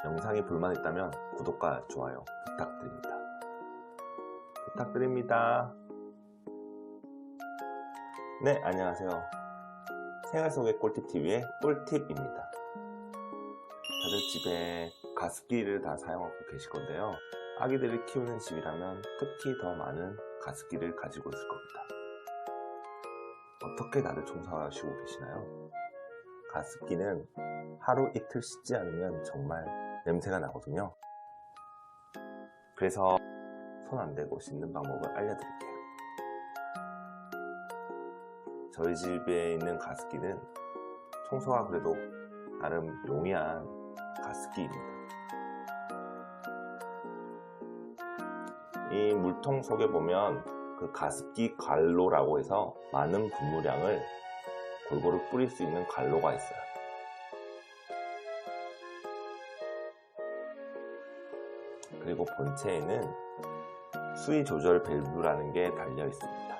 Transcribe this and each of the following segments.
영상이 불만 있다면 구독과 좋아요 부탁드립니다. 네, 안녕하세요. 생활 속의 꿀팁TV의 꿀팁입니다. 다들 집에 가습기를 다 사용하고 계실 건데요. 아기들을 키우는 집이라면 특히 더 많은 가습기를 가지고 있을 겁니다. 어떻게 다들 청소하시고 계시나요? 가습기는 하루 이틀 씻지 않으면 정말 냄새가 나거든요. 그래서 손 안 대고 씻는 방법을 알려드릴게요. 저희 집에 있는 가습기는 청소가 그래도 나름 용이한 가습기입니다. 이 물통 속에 보면 그 가습기 관로라고 해서 많은 분무량을 골고루 뿌릴 수 있는 관로가 있어요. 그리고 본체에는 수위 조절 밸브라는 게 달려 있습니다.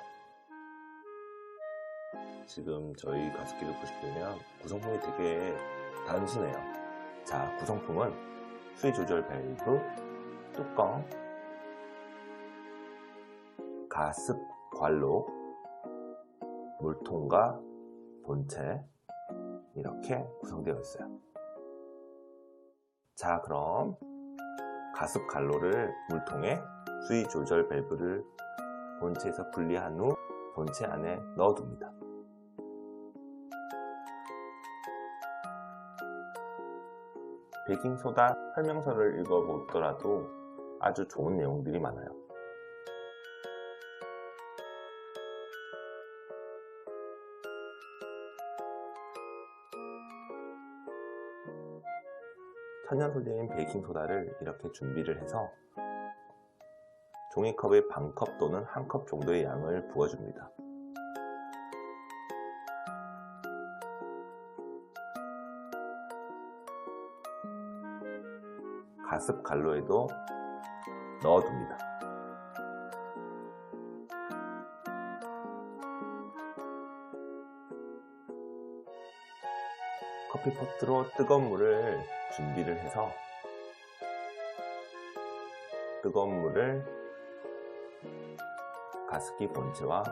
지금 저희 가습기를 보시게 되면 구성품이 되게 단순해요. 자, 구성품은 수위 조절 밸브, 뚜껑, 가습 관로, 물통과 본체 이렇게 구성되어 있어요. 자, 그럼 가습 관로를 물통에 수위 조절 밸브를 본체에서 분리한 후 본체 안에 넣어둡니다. 베이킹소다 설명서를 읽어보더라도 아주 좋은 내용들이 많아요. 천연 소재인 베이킹소다를 이렇게 준비를 해서 종이컵에 반컵 또는 한 컵 정도의 양을 부어줍니다. 가습 관로에도 넣어둡니다. 커피포트로 뜨거운 물을 준비를 해서 뜨거운 물을 가습기 본체와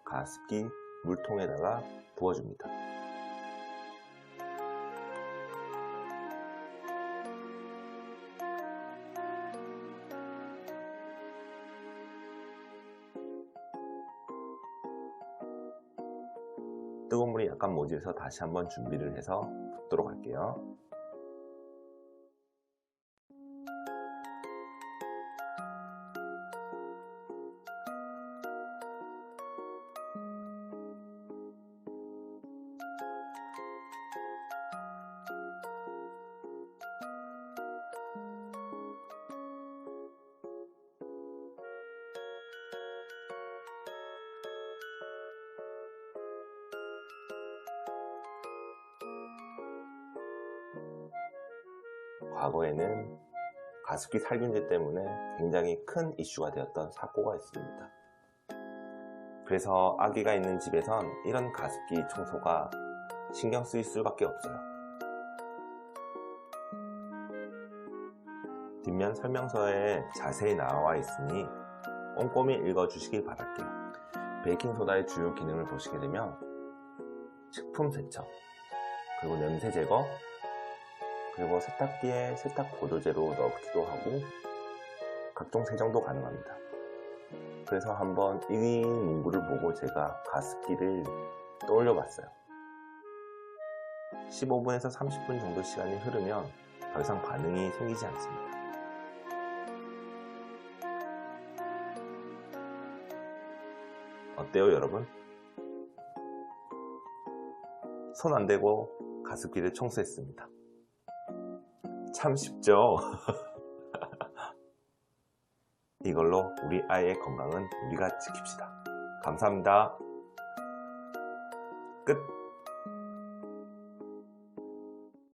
가습기 물통에다가 부어줍니다. 뜨거운 물이 약간 모질해서 다시 한번 준비를 해서 붓도록 할게요. 과거에는 가습기 살균제 때문에 굉장히 큰 이슈가 되었던 사고가 있습니다. 그래서 아기가 있는 집에선 이런 가습기 청소가 신경 쓰일 수밖에 없어요. 뒷면 설명서에 자세히 나와 있으니 꼼꼼히 읽어주시길 바랄게요. 베이킹소다의 주요 기능을 보시게 되면 식품 세척, 그리고 냄새 제거, 그리고 세탁기에 세탁 보조제로 넣기도 하고 각종 세정도 가능합니다. 그래서 한번 이 문구를 보고 제가 가습기를 떠올려 봤어요. 15분에서 30분 정도 시간이 흐르면 더 이상 반응이 생기지 않습니다. 어때요, 여러분? 손 안 대고 가습기를 청소했습니다. 참 쉽죠? 이걸로 우리 아이의 건강은 우리가 지킵시다. 감사합니다. 끝!